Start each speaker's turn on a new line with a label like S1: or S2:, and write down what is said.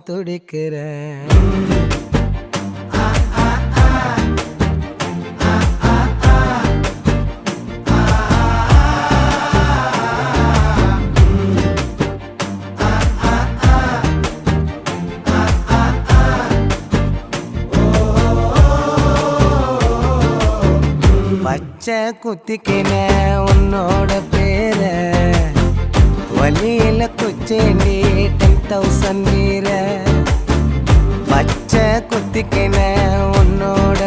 S1: துடிக்கிறேன். பச்சை குத்திக்கின உன்னோட பேர வலியில குச்சேண்டி 10,000 வீர. பச்சை குத்திக்கின உன்னோட